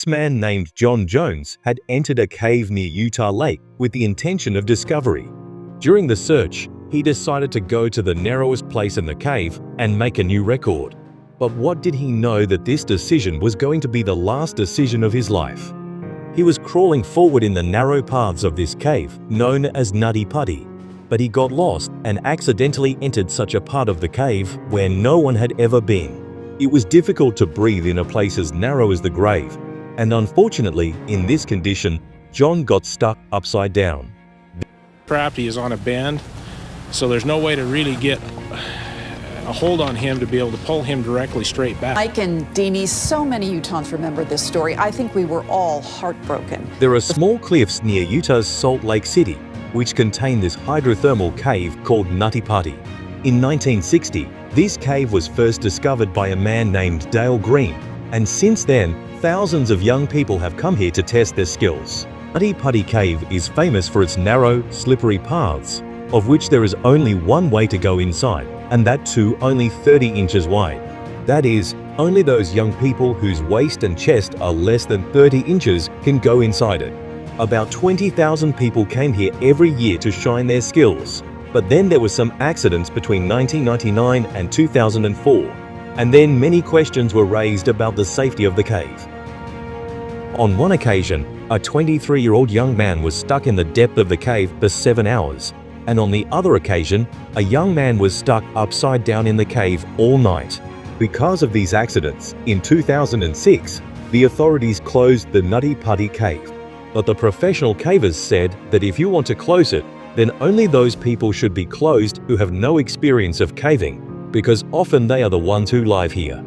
This man named John Jones had entered a cave near Utah Lake with the intention of discovery. During the search, he decided to go to the narrowest place in the cave and make a new record. But what did he know that this decision was going to be the last decision of his life? He was crawling forward in the narrow paths of this cave, known as Nutty Putty, but he got lost and accidentally entered such a part of the cave where no one had ever been. It was difficult to breathe in a place as narrow as the grave, and unfortunately, in this condition, John got stuck upside down. Trapped, he is on a bend, so there's no way to really get a hold on him to be able to pull him directly straight back. Mike and Deanie, so many Utahns remember this story. I think we were all heartbroken. There are small cliffs near Utah's Salt Lake City, which contain this hydrothermal cave called Nutty Putty. In 1960, this cave was first discovered by a man named Dale Green, and since then, thousands of young people have come here to test their skills. Nutty Putty Cave is famous for its narrow, slippery paths, of which there is only one way to go inside, and that too only 30 inches wide. That is, only those young people whose waist and chest are less than 30 inches can go inside it. About 20,000 people came here every year to shine their skills, but then there were some accidents between 1999 and 2004, and then many questions were raised about the safety of the cave. On one occasion, a 23-year-old young man was stuck in the depth of the cave for 7 hours, and on the other occasion, a young man was stuck upside down in the cave all night. Because of these accidents, in 2006, the authorities closed the Nutty Putty Cave. But the professional cavers said that if you want to close it, then only those people should be closed who have no experience of caving, because often they are the ones who live here.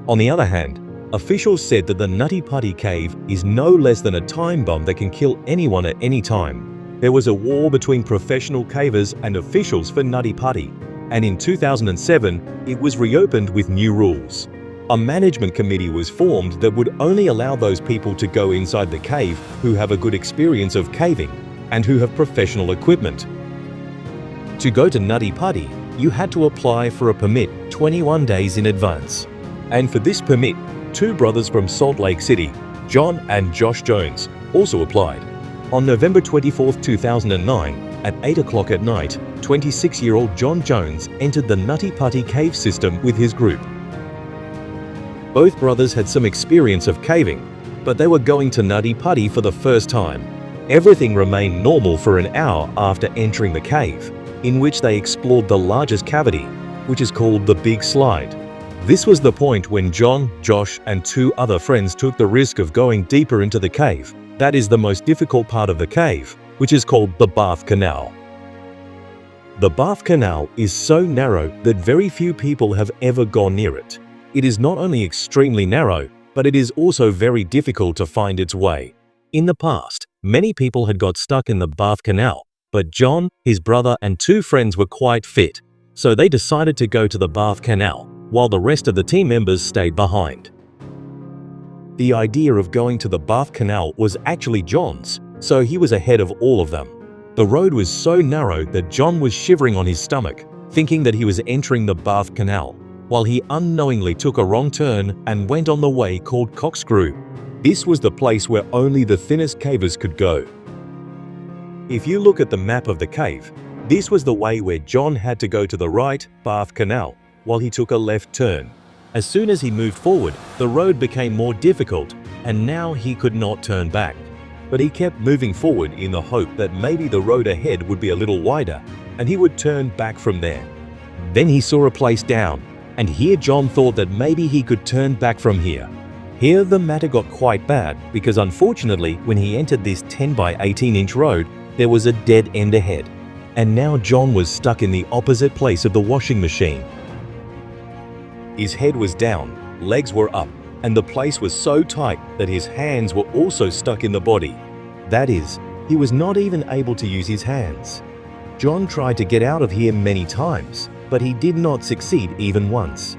On the other hand, officials said that the Nutty Putty Cave is no less than a time bomb that can kill anyone at any time. There was a war between professional cavers and officials for Nutty Putty, and in 2007, it was reopened with new rules. A management committee was formed that would only allow those people to go inside the cave who have a good experience of caving and who have professional equipment. To go to Nutty Putty, you had to apply for a permit 21 days in advance. And for this permit, two brothers from Salt Lake City, John and Josh Jones, also applied. On November 24, 2009, at 8 o'clock at night, 26-year-old John Jones entered the Nutty Putty Cave system with his group. Both brothers had some experience of caving, but they were going to Nutty Putty for the first time. Everything remained normal for an hour after entering the cave, in which they explored the largest cavity, which is called the Big Slide. This was the point when John, Josh, and two other friends took the risk of going deeper into the cave. That is the most difficult part of the cave, which is called the Bath Canal. The Bath Canal is so narrow that very few people have ever gone near it. It is not only extremely narrow, but it is also very difficult to find its way. In the past, many people had got stuck in the Bath Canal, but John, his brother, and two friends were quite fit, so they decided to go to the Bath Canal, while the rest of the team members stayed behind. The idea of going to the Bath Canal was actually John's, so he was ahead of all of them. The road was so narrow that John was shivering on his stomach, thinking that he was entering the Bath Canal, while he unknowingly took a wrong turn and went on the way called Corkscrew. This was the place where only the thinnest cavers could go. If you look at the map of the cave, this was the way where John had to go to the right Bath Canal, while he took a left turn. As soon as he moved forward, the road became more difficult, and now he could not turn back. But he kept moving forward in the hope that maybe the road ahead would be a little wider, and he would turn back from there. Then he saw a place down, and here John thought that maybe he could turn back from here. Here the matter got quite bad, because unfortunately when he entered this 10 by 18 inch road, there was a dead end ahead. And now John was stuck in the opposite place of the washing machine. His head was down, legs were up, and the place was so tight that his hands were also stuck in the body. That is, he was not even able to use his hands. John tried to get out of here many times, but he did not succeed even once.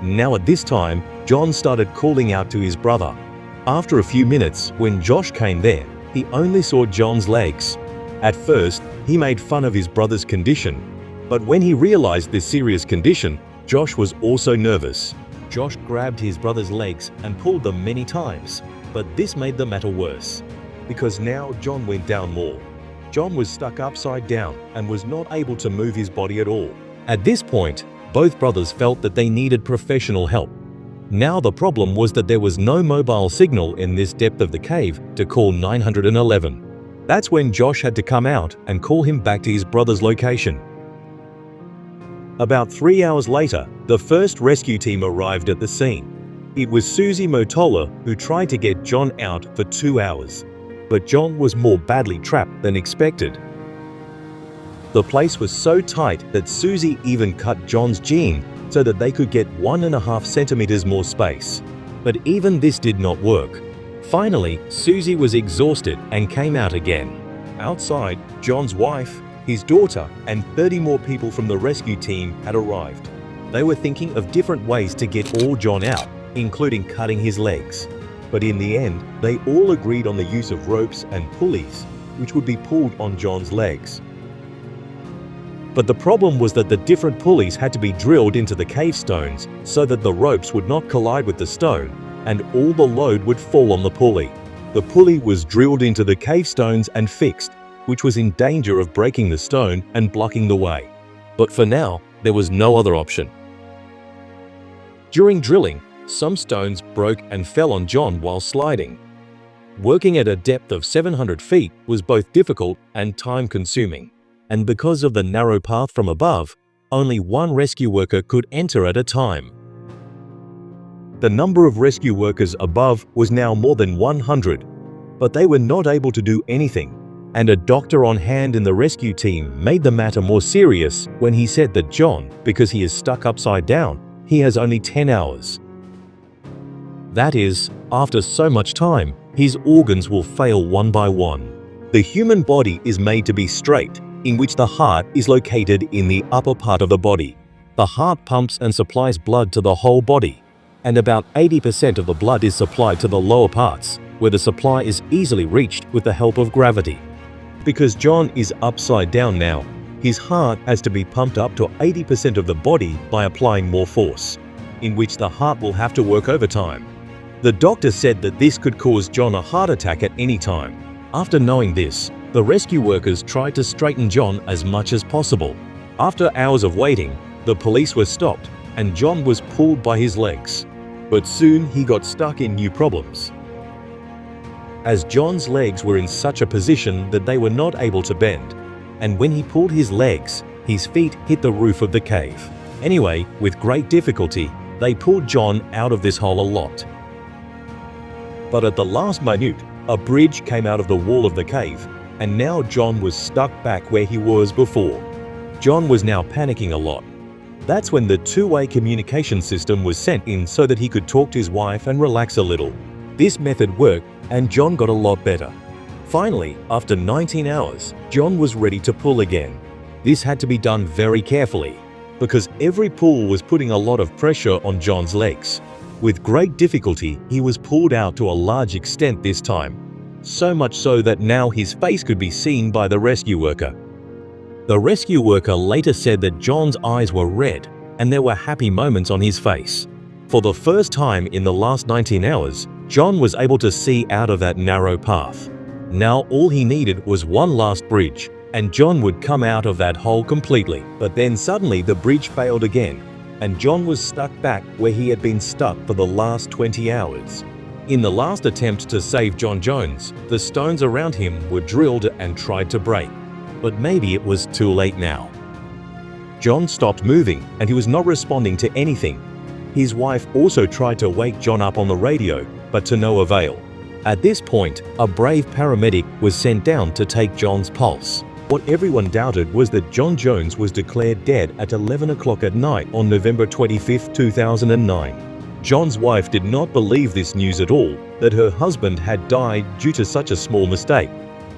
Now at this time, John started calling out to his brother. After a few minutes, when Josh came there, he only saw John's legs. At first, he made fun of his brother's condition, but when he realized this serious condition, Josh was also nervous. Josh grabbed his brother's legs and pulled them many times, but this made the matter worse, because now John went down more. John was stuck upside down and was not able to move his body at all. At this point, both brothers felt that they needed professional help. Now the problem was that there was no mobile signal in this depth of the cave to call 911. That's when Josh had to come out and call him back to his brother's location. About 3 hours later, the first rescue team arrived at the scene. It was Susie Motola who tried to get John out for 2 hours, but John was more badly trapped than expected. The place was so tight that Susie even cut John's jean so that they could get 1.5 centimeters more space. But even this did not work. Finally, Susie was exhausted and came out again. Outside, John's wife, his daughter, and 30 more people from the rescue team had arrived. They were thinking of different ways to get all John out, including cutting his legs. But in the end, they all agreed on the use of ropes and pulleys, which would be pulled on John's legs. But the problem was that the different pulleys had to be drilled into the cave stones so that the ropes would not collide with the stone and all the load would fall on the pulley. The pulley was drilled into the cave stones and fixed, which was in danger of breaking the stone and blocking the way. But for now, there was no other option. During drilling, some stones broke and fell on John while sliding. Working at a depth of 700 feet was both difficult and time-consuming. And because of the narrow path from above, only one rescue worker could enter at a time. The number of rescue workers above was now more than 100, but they were not able to do anything, and a doctor on hand in the rescue team made the matter more serious when he said that John, because he is stuck upside down, he has only 10 hours. That is, after so much time, his organs will fail one by one. The human body is made to be straight, in which the heart is located in the upper part of the body. The heart pumps and supplies blood to the whole body, and about 80% of the blood is supplied to the lower parts, where the supply is easily reached with the help of gravity. Because John is upside down now, his heart has to be pumped up to 80% of the body by applying more force, in which the heart will have to work overtime. The doctor said that this could cause John a heart attack at any time. After knowing this, the rescue workers tried to straighten John as much as possible. After hours of waiting, the police were stopped and John was pulled by his legs. But soon he got stuck in new problems, as John's legs were in such a position that they were not able to bend, and when he pulled his legs, his feet hit the roof of the cave. Anyway, with great difficulty, they pulled John out of this hole a lot. But at the last minute, a bridge came out of the wall of the cave, and now John was stuck back where he was before. John was now panicking a lot. That's when the two-way communication system was sent in so that he could talk to his wife and relax a little. This method worked, and John got a lot better. Finally, after 19 hours, John was ready to pull again. This had to be done very carefully, because every pull was putting a lot of pressure on John's legs. With great difficulty, he was pulled out to a large extent this time. So much so that now his face could be seen by the rescue worker. The rescue worker later said that John's eyes were red and there were happy moments on his face. For the first time in the last 19 hours, John was able to see out of that narrow path. Now all he needed was one last bridge, and John would come out of that hole completely. But then suddenly the bridge failed again, and John was stuck back where he had been stuck for the last 20 hours. In the last attempt to save John Jones, the stones around him were drilled and tried to break. But maybe it was too late now. John stopped moving and he was not responding to anything. His wife also tried to wake John up on the radio, but to no avail. At this point, a brave paramedic was sent down to take John's pulse. What everyone doubted was that John Jones was declared dead at 11 o'clock at night on November 25, 2009. John's wife did not believe this news at all, that her husband had died due to such a small mistake.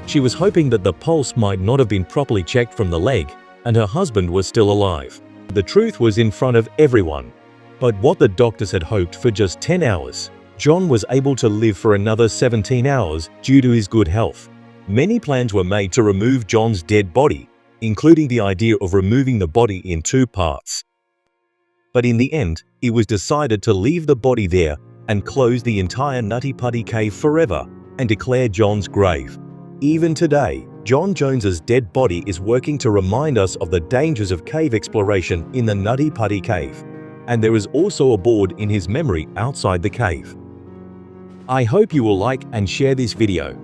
She was hoping that the pulse might not have been properly checked from the leg, and her husband was still alive. The truth was in front of everyone. But what the doctors had hoped for just 10 hours, John was able to live for another 17 hours due to his good health. Many plans were made to remove John's dead body, including the idea of removing the body in two parts. But in the end, it was decided to leave the body there and close the entire Nutty Putty Cave forever and declare John's grave. Even today, John Jones's dead body is working to remind us of the dangers of cave exploration in the Nutty Putty Cave. And there is also a board in his memory outside the cave. I hope you will like and share this video.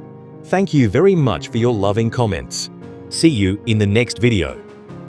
Thank you very much for your loving comments. See you in the next video.